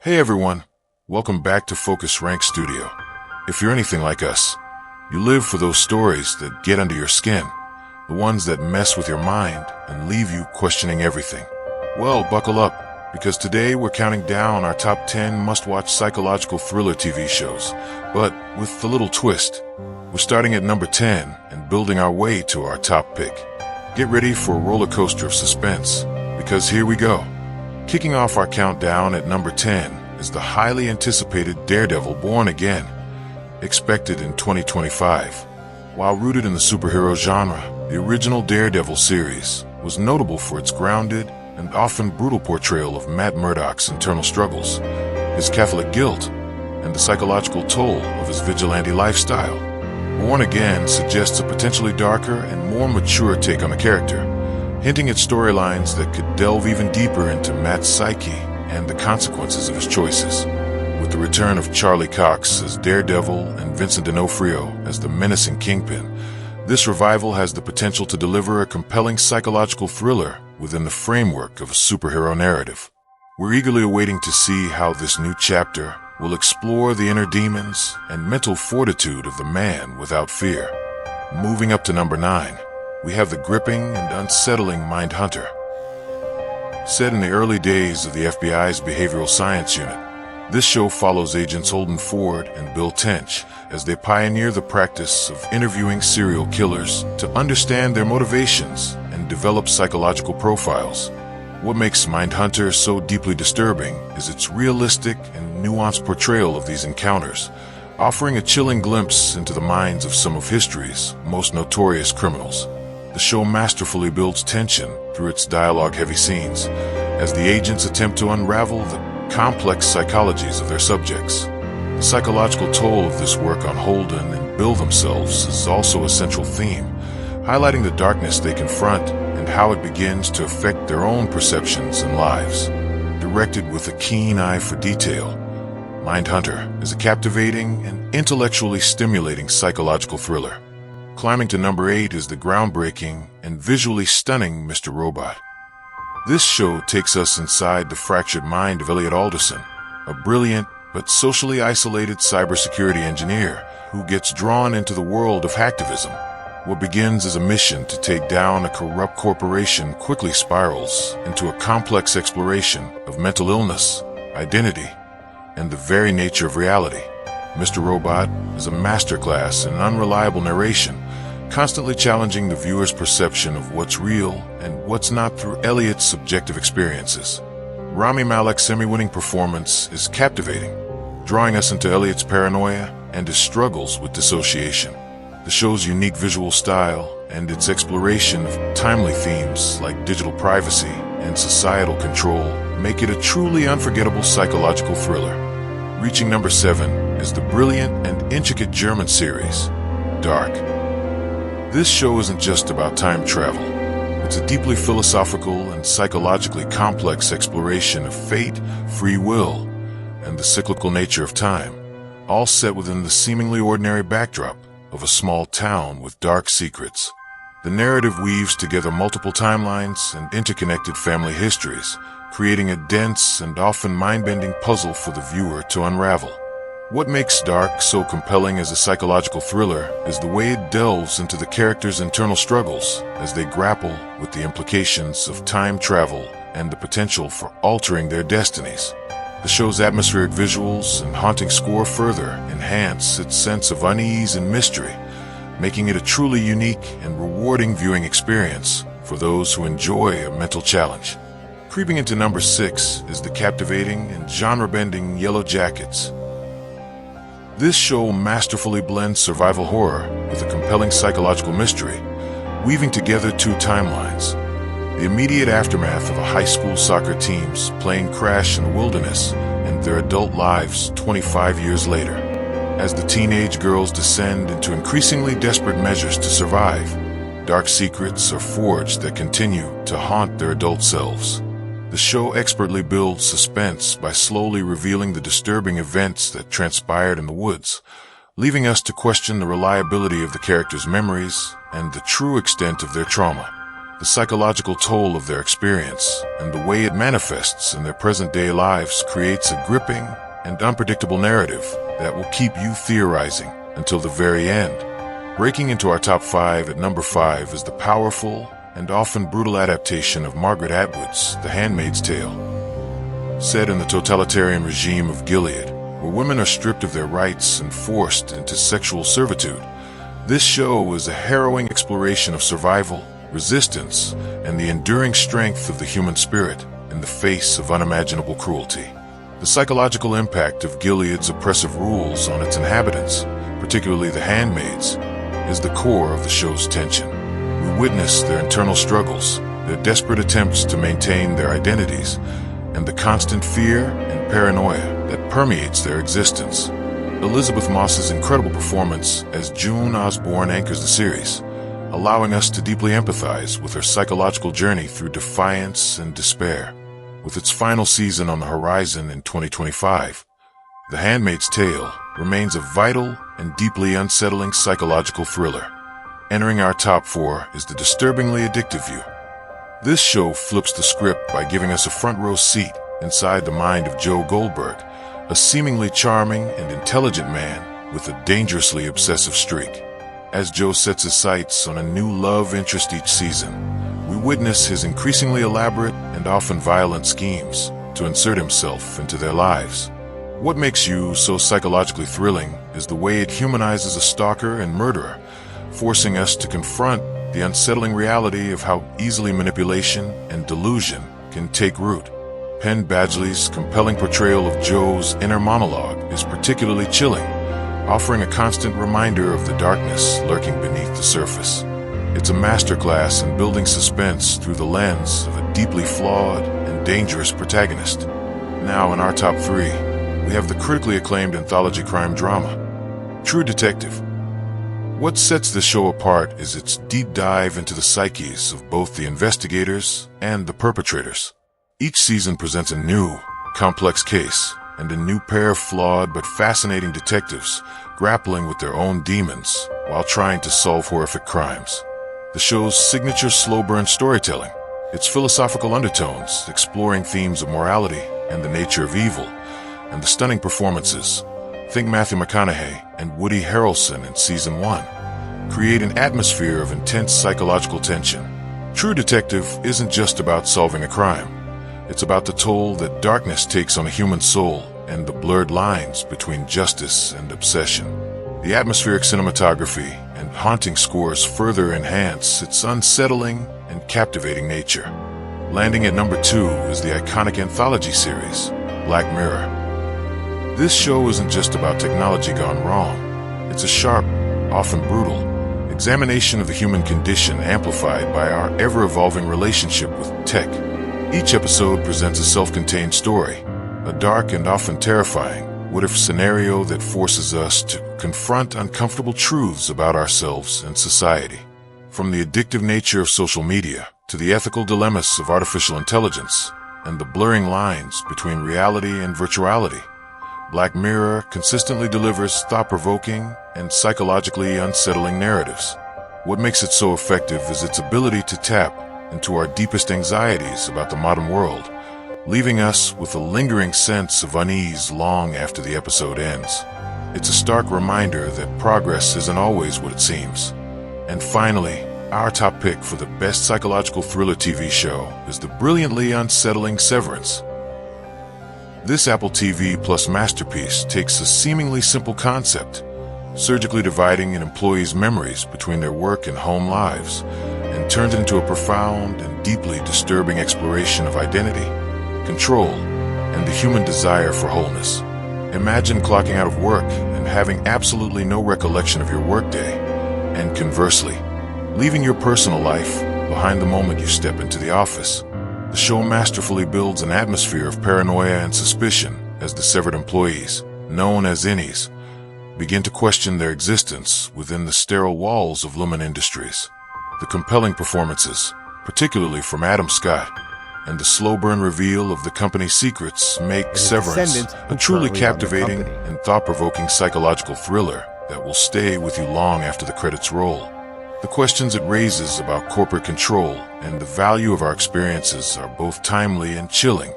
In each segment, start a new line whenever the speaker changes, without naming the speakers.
Hey everyone, welcome back to Focus Rank Studio. If you're anything like us, you live for those stories that get under your skin, the ones that mess with your mind and leave you questioning everything. Well, buckle up, because today we're counting down our top 10 must-watch psychological thriller TV shows, but with a little twist. We're starting at number 10 and building our way to our top pick. Get ready for a roller coaster of suspense, because here we go. Kicking off our countdown at number 10 is the highly anticipated Daredevil Born Again, expected in 2025. While rooted in the superhero genre, the original Daredevil series was notable for its grounded and often brutal portrayal of Matt Murdock's internal struggles, his Catholic guilt, and the psychological toll of his vigilante lifestyle. Born Again suggests a potentially darker and more mature take on the character, hinting at storylines that could delve even deeper into Matt's psyche and the consequences of his choices. With the return of Charlie Cox as Daredevil and Vincent D'Onofrio as the menacing Kingpin, this revival has the potential to deliver a compelling psychological thriller within the framework of a superhero narrative. We're eagerly awaiting to see how this new chapter will explore the inner demons and mental fortitude of the man without fear. Moving up to number 9, we have the gripping and unsettling Mindhunter. Set in the early days of the FBI's Behavioral Science Unit, this show follows agents Holden Ford and Bill Tench as they pioneer the practice of interviewing serial killers to understand their motivations and develop psychological profiles. What makes Mindhunter so deeply disturbing is its realistic and nuanced portrayal of these encounters, offering a chilling glimpse into the minds of some of history's most notorious criminals. The show masterfully builds tension through its dialogue-heavy scenes as the agents attempt to unravel the complex psychologies of their subjects. The psychological toll of this work on Holden and Bill themselves is also a central theme, highlighting the darkness they confront and how it begins to affect their own perceptions and lives. Directed with a keen eye for detail, Mindhunter is a captivating and intellectually stimulating psychological thriller. Climbing to number 8 is the groundbreaking and visually stunning Mr. Robot. This show takes us inside the fractured mind of Elliot Alderson, a brilliant but socially isolated cybersecurity engineer who gets drawn into the world of hacktivism. What begins as a mission to take down a corrupt corporation quickly spirals into a complex exploration of mental illness, identity, and the very nature of reality. Mr. Robot is a masterclass in unreliable narration, constantly challenging the viewer's perception of what's real and what's not through Elliot's subjective experiences. Rami Malek's Emmy-winning performance is captivating, drawing us into Elliot's paranoia and his struggles with dissociation. The show's unique visual style and its exploration of timely themes like digital privacy and societal control make it a truly unforgettable psychological thriller. Reaching number 7 is the brilliant and intricate German series, Dark. This show isn't just about time travel. It's a deeply philosophical and psychologically complex exploration of fate, free will, and the cyclical nature of time, all set within the seemingly ordinary backdrop of a small town with dark secrets. The narrative weaves together multiple timelines and interconnected family histories, creating a dense and often mind-bending puzzle for the viewer to unravel. What makes Dark so compelling as a psychological thriller is the way it delves into the characters' internal struggles as they grapple with the implications of time travel and the potential for altering their destinies. The show's atmospheric visuals and haunting score further enhance its sense of unease and mystery, making it a truly unique and rewarding viewing experience for those who enjoy a mental challenge. Creeping into number 6 is the captivating and genre-bending Yellowjackets. This show masterfully blends survival horror with a compelling psychological mystery, weaving together two timelines: the immediate aftermath of a high school soccer team's plane crash in the wilderness and their adult lives 25 years later. As the teenage girls descend into increasingly desperate measures to survive, dark secrets are forged that continue to haunt their adult selves. The show expertly builds suspense by slowly revealing the disturbing events that transpired in the woods, leaving us to question the reliability of the characters' memories and the true extent of their trauma. The psychological toll of their experience and the way it manifests in their present-day lives creates a gripping and unpredictable narrative that will keep you theorizing until the very end. Breaking into our top 5 at number 5 is the powerful and often brutal adaptation of Margaret Atwood's The Handmaid's Tale. Set in the totalitarian regime of Gilead, where women are stripped of their rights and forced into sexual servitude, this show is a harrowing exploration of survival, resistance, and the enduring strength of the human spirit in the face of unimaginable cruelty. The psychological impact of Gilead's oppressive rules on its inhabitants, particularly the handmaids, is the core of the show's tension. We witness their internal struggles, their desperate attempts to maintain their identities, and the constant fear and paranoia that permeates their existence. Elizabeth Moss's incredible performance as June Osborne anchors the series, allowing us to deeply empathize with her psychological journey through defiance and despair. With its final season on the horizon in 2025, The Handmaid's Tale remains a vital and deeply unsettling psychological thriller. Entering our top 4 is the disturbingly addictive view. This show flips the script by giving us a front-row seat inside the mind of Joe Goldberg, a seemingly charming and intelligent man with a dangerously obsessive streak. As Joe sets his sights on a new love interest each season, we witness his increasingly elaborate and often violent schemes to insert himself into their lives. What makes You so psychologically thrilling is the way it humanizes a stalker and murderer, forcing us to confront the unsettling reality of how easily manipulation and delusion can take root. Penn Badgley's compelling portrayal of Joe's inner monologue is particularly chilling, offering a constant reminder of the darkness lurking beneath the surface. It's a masterclass in building suspense through the lens of a deeply flawed and dangerous protagonist. Now in our top 3, we have the critically acclaimed anthology crime drama, True Detective. What sets this show apart is its deep dive into the psyches of both the investigators and the perpetrators. Each season presents a new, complex case and a new pair of flawed but fascinating detectives grappling with their own demons while trying to solve horrific crimes. The show's signature slow-burn storytelling, its philosophical undertones exploring themes of morality and the nature of evil, and the stunning performances, think Matthew McConaughey and Woody Harrelson in Season 1, create an atmosphere of intense psychological tension. True Detective isn't just about solving a crime. It's about the toll that darkness takes on a human soul and the blurred lines between justice and obsession. The atmospheric cinematography and haunting scores further enhance its unsettling and captivating nature. Landing at number 2 is the iconic anthology series, Black Mirror. This show isn't just about technology gone wrong. It's a sharp, often brutal, examination of the human condition amplified by our ever-evolving relationship with tech. Each episode presents a self-contained story, a dark and often terrifying what-if scenario that forces us to confront uncomfortable truths about ourselves and society. From the addictive nature of social media to the ethical dilemmas of artificial intelligence and the blurring lines between reality and virtuality, Black Mirror consistently delivers thought-provoking and psychologically unsettling narratives. What makes it so effective is its ability to tap into our deepest anxieties about the modern world, leaving us with a lingering sense of unease long after the episode ends. It's a stark reminder that progress isn't always what it seems. And finally, our top pick for the best psychological thriller TV show is the brilliantly unsettling Severance. This Apple TV Plus masterpiece takes a seemingly simple concept, surgically dividing an employee's memories between their work and home lives, and turns it into a profound and deeply disturbing exploration of identity, control, and the human desire for wholeness. Imagine clocking out of work and having absolutely no recollection of your workday, and conversely, leaving your personal life behind the moment you step into the office. The show masterfully builds an atmosphere of paranoia and suspicion as the severed employees, known as innies, begin to question their existence within the sterile walls of Lumen Industries. The compelling performances, particularly from Adam Scott, and the slow-burn reveal of the company's secrets make Severance a truly captivating and thought-provoking psychological thriller that will stay with you long after the credits roll. The questions it raises about corporate control and the value of our experiences are both timely and chilling,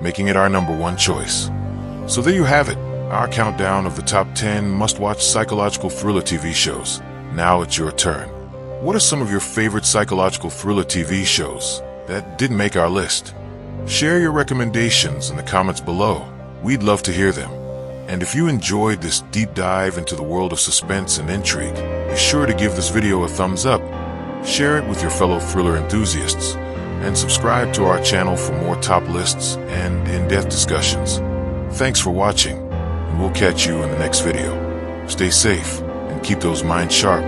making it our #1 choice. So there you have it, our countdown of the top 10 must-watch psychological thriller TV shows. Now it's your turn. What are some of your favorite psychological thriller TV shows that didn't make our list? Share your recommendations in the comments below. We'd love to hear them. And if you enjoyed this deep dive into the world of suspense and intrigue, be sure to give this video a thumbs up, share it with your fellow thriller enthusiasts, and subscribe to our channel for more top lists and in-depth discussions. Thanks for watching, and we'll catch you in the next video. Stay safe and keep those minds sharp.